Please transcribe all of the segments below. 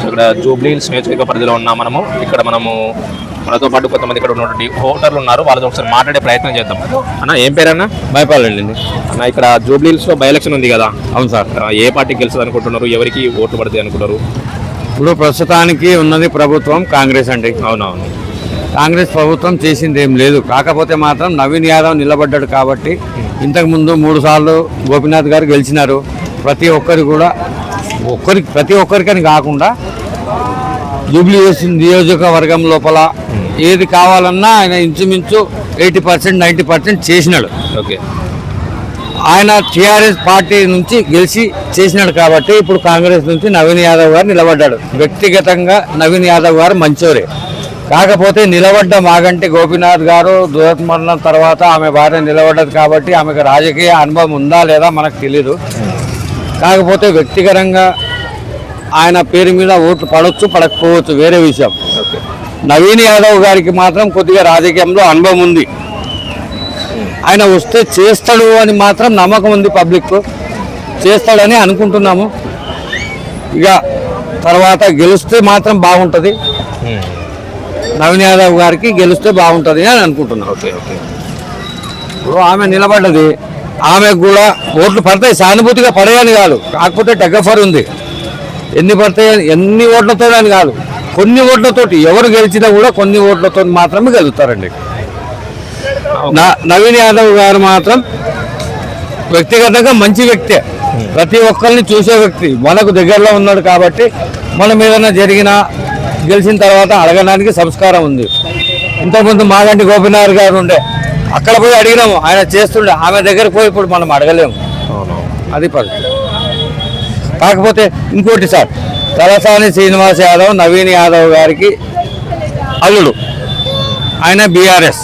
ఇక్కడ Jubilee hills నియోజకవర్గ పరిధిలో ఉన్నాం మనము. ఇక్కడ మనతో పాటు కొంతమంది ఇక్కడ ఉన్నటువంటి ఓటర్లు ఉన్నారు. వాళ్ళతో ఒకసారి మాట్లాడే ప్రయత్నం చేద్దాం. అన్న ఏం పేరన్నా? భయపాలండి అన్న, ఇక్కడ జూబ్లీ హిల్స్ లో బై ఎలక్షన్ ఉంది కదా? అవును సార్. ఏ పార్టీకి గెలుస్తుంది అనుకుంటున్నారు? ఎవరికి ఓట్లు పడతాయి అనుకుంటారు? ఇప్పుడు ప్రస్తుతానికి ఉన్నది ప్రభుత్వం కాంగ్రెస్ అండి. అవునవును, కాంగ్రెస్ ప్రభుత్వం చేసింది ఏం లేదు. కాకపోతే మాత్రం నవీన్ యాదవ్ నిలబడ్డాడు కాబట్టి ఇంతకుముందు 3 సార్లు గోపీనాథ్ గారు గెలిచినారు. ప్రతి ఒక్కరికని కాకుండా జూబ్లీ హిల్స్ నియోజకవర్గం లోపల ఏది కావాలన్నా ఆయన ఇంచుమించు 80% 90% చేసినాడు. ఓకే, ఆయన టీఆర్ఎస్ పార్టీ నుంచి గెలిచి చేసినాడు కాబట్టి ఇప్పుడు కాంగ్రెస్ నుంచి నవీన్ యాదవ్ గారు నిలబడ్డాడు. వ్యక్తిగతంగా నవీన్ యాదవ్ గారు మంచోరే. కాకపోతే నిలబడ్డ మాగంటి గోపీనాథ్ గారు దురత్మరణం తర్వాత ఆమె భార్య నిలబడ్డది కాబట్టి ఆమెకు రాజకీయ అనుభవం ఉందా లేదా మనకు తెలీదు. కాకపోతే వ్యక్తిగతంగా ఆయన పేరు మీద ఓట్లు పడవచ్చు పడకపోవచ్చు, వేరే విషయం. నవీన్ యాదవ్ గారికి మాత్రం కొద్దిగా రాజకీయంలో అనుభవం ఉంది. ఆయన వస్తే చేస్తాడు అని మాత్రం నమ్మకం ఉంది. పబ్లిక్ చేస్తాడని అనుకుంటున్నాము. ఇక తర్వాత గెలిస్తే మాత్రం బాగుంటుంది. నవీన్ యాదవ్ గారికి గెలిస్తే బాగుంటుంది అని అనుకుంటున్నాను. Okay okay. ఇప్పుడు ఆమె నిలబడ్డది, ఆమెకు కూడా ఓట్లు పడతాయి. సానుభూతిగా పడేయని కాదు, కాకపోతే టెగఫర్ ఉంది. ఎన్ని పడతాయి, ఎన్ని ఓట్లతో అని కాదు, కొన్ని ఓట్లతోటి ఎవరు గెలిచినా కూడా కొన్ని ఓట్లతో మాత్రమే గెలుస్తారండి. నవీన్ యాదవ్ గారు మాత్రం వ్యక్తిగతంగా మంచి వ్యక్తే. ప్రతి ఒక్కరిని చూసే వ్యక్తి, మనకు దగ్గరలో ఉన్నాడు కాబట్టి మనం ఏదైనా జరిగినా గెలిచిన తర్వాత అడగడానికి సంస్కారం ఉంది. ఇంతకుముందు మాగంటి గోపీనాథ్ గారు ఉండే, అక్కడ పోయి అడిగినాము, ఆయన చేస్తుండే. ఆమె దగ్గరకు పోయి ఇప్పుడు మనం అడగలేము. అది పరిస్థితి. కాకపోతే ఇంకోటి సార్, తలసాని శ్రీనివాస్ యాదవ్ నవీన్ యాదవ్ గారికి అల్లుడు. ఆయన బీఆర్ఎస్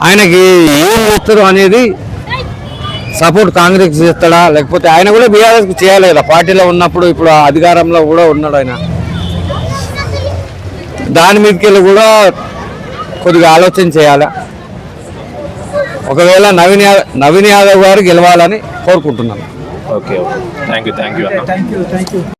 ఆయనకి ఏం చేస్తారు అనేది సపోర్ట్ కాంగ్రెస్ చేస్తాడా, లేకపోతే ఆయన కూడా బీఆర్ఎస్కి చేయాలి కదా పార్టీలో ఉన్నప్పుడు. ఇప్పుడు అధికారంలో కూడా ఉన్నాడు ఆయన. దాని మీదకి వెళ్ళి కూడా కొద్దిగా ఆలోచన చేయాలి. ఒకవేళ నవీన్ యాదవ్ గారు గెలవాలని కోరుకుంటున్నాను. ఓకే ఓకే, థ్యాంక్ యూ అన్న.